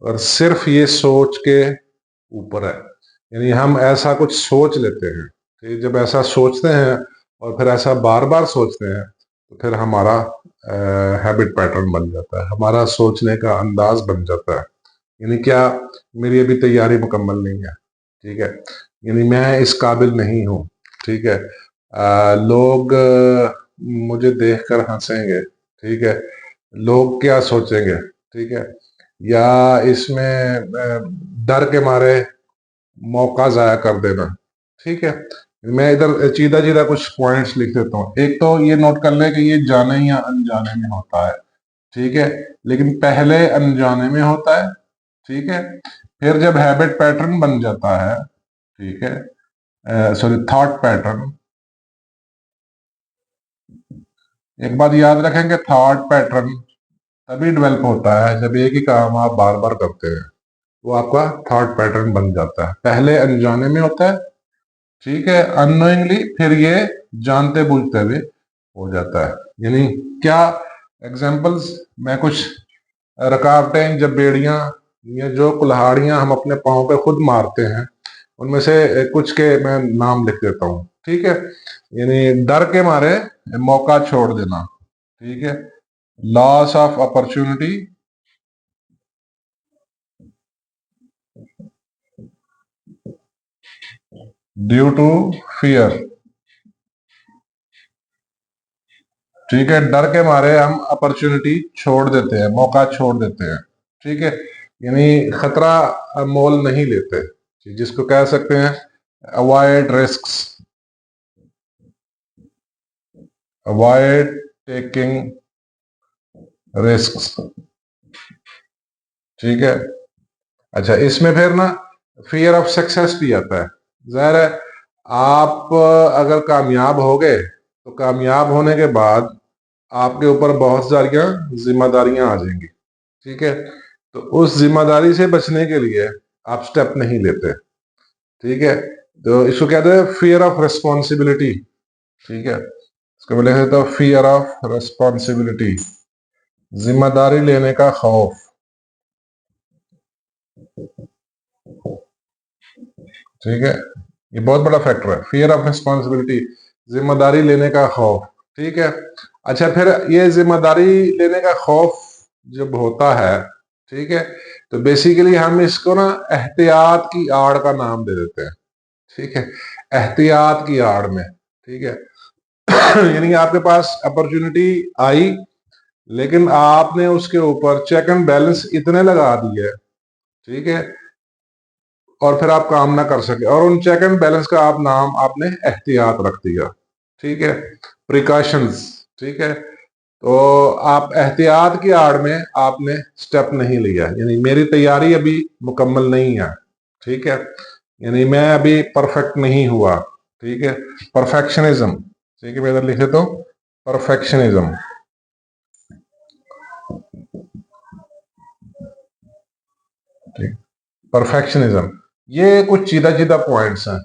और सिर्फ ये सोच के ऊपर है। यानी हम ऐसा कुछ सोच लेते हैं, ठीक, जब ऐसा सोचते हैं और फिर ऐसा बार बार सोचते हैं तो फिर हमारा हैबिट पैटर्न बन जाता है, हमारा सोचने का अंदाज बन जाता है। यानी क्या, मेरी अभी तैयारी मुकम्मल नहीं है, ठीक है, यानी मैं इस काबिल नहीं हूँ, ठीक है, लोग मुझे देखकर हंसेंगे, ठीक है, लोग क्या सोचेंगे, ठीक है, या इसमें डर के मारे मौका जाया कर देना, ठीक है। मैं इधर सीधा सीधा कुछ पॉइंट्स लिख देता हूँ। एक तो ये नोट कर ले कि ये जाने या अनजाने में होता है, ठीक है, लेकिन पहले अनजाने में होता है, ठीक है, फिर जब हैबिट पैटर्न बन जाता है, ठीक है, सॉरी थॉट पैटर्न, एक बात याद रखेंगे, थॉट पैटर्न तभी डेवलप होता है जब एक ही काम आप बार बार करते हैं, वो आपका थॉट पैटर्न बन जाता है। पहले अनजाने में होता है, ठीक है, अननोइंगली, फिर ये जानते बूझते हुए हो जाता है। यानी क्या एग्जांपल्स, मैं कुछ रुकावटें, जब बेड़ियां या जो कुल्हाड़ियां हम अपने पाँव पे खुद मारते हैं, उनमें से कुछ के मैं नाम लिख देता हूँ, ठीक है। यानी डर के मारे मौका छोड़ देना, ठीक है, loss of opportunity, due to fear, ठीक है, डर के मारे हम अपॉर्चुनिटी छोड़ देते हैं, मौका छोड़ देते हैं, ठीक है, यानी खतरा मोल नहीं लेते, जिसको कह सकते हैं avoid risks, avoid taking risks, ठीक है। अच्छा, इसमें फिर ना फियर ऑफ सक्सेस भी आता है। जाहिर है, आप अगर कामयाब हो गए तो कामयाब होने के बाद आपके ऊपर बहुत सारियां जिम्मेदारियां आ जाएंगी, ठीक है, तो उस जिम्मेदारी से बचने के लिए आप स्टेप नहीं लेते, ठीक है, तो इसको कहते हैं फियर ऑफ रिस्पॉन्सिबिलिटी, ठीक है, इसको मैं लिख देता हूँ फियर ऑफ रिस्पॉन्सिबिलिटी, जिम्मेदारी लेने का खौफ, ठीक है, ये बहुत बड़ा फैक्टर है, फियर ऑफ रिस्पॉन्सिबिलिटी, जिम्मेदारी लेने का खौफ, ठीक है। अच्छा, फिर ये जिम्मेदारी लेने का खौफ जब होता है, ठीक है, तो बेसिकली हम इसको ना एहतियात की आड़ का नाम दे देते हैं, ठीक है, एहतियात की आड़ में, ठीक है। यानी आपके पास अपॉर्चुनिटी आई, लेकिन आपने उसके ऊपर चेक एंड बैलेंस इतने लगा दिए, ठीक है, और फिर आप काम ना कर सके, और उन चेक एंड बैलेंस का आप नाम आपने एहतियात रख दिया, ठीक है, प्रिकॉशंस, ठीक है, तो आप एहतियात की आड़ में आपने स्टेप नहीं लिया, यानी मेरी तैयारी अभी मुकम्मल नहीं है, ठीक है, यानी मैं अभी परफेक्ट नहीं हुआ, ठीक है, परफेक्शनिज्म, ठीक है, मैं इधर लिखे तो परफेक्शनिज्म, ठीक, परफेक्शनिज्म, ये कुछ सीधा सीधा पॉइंट्स हैं,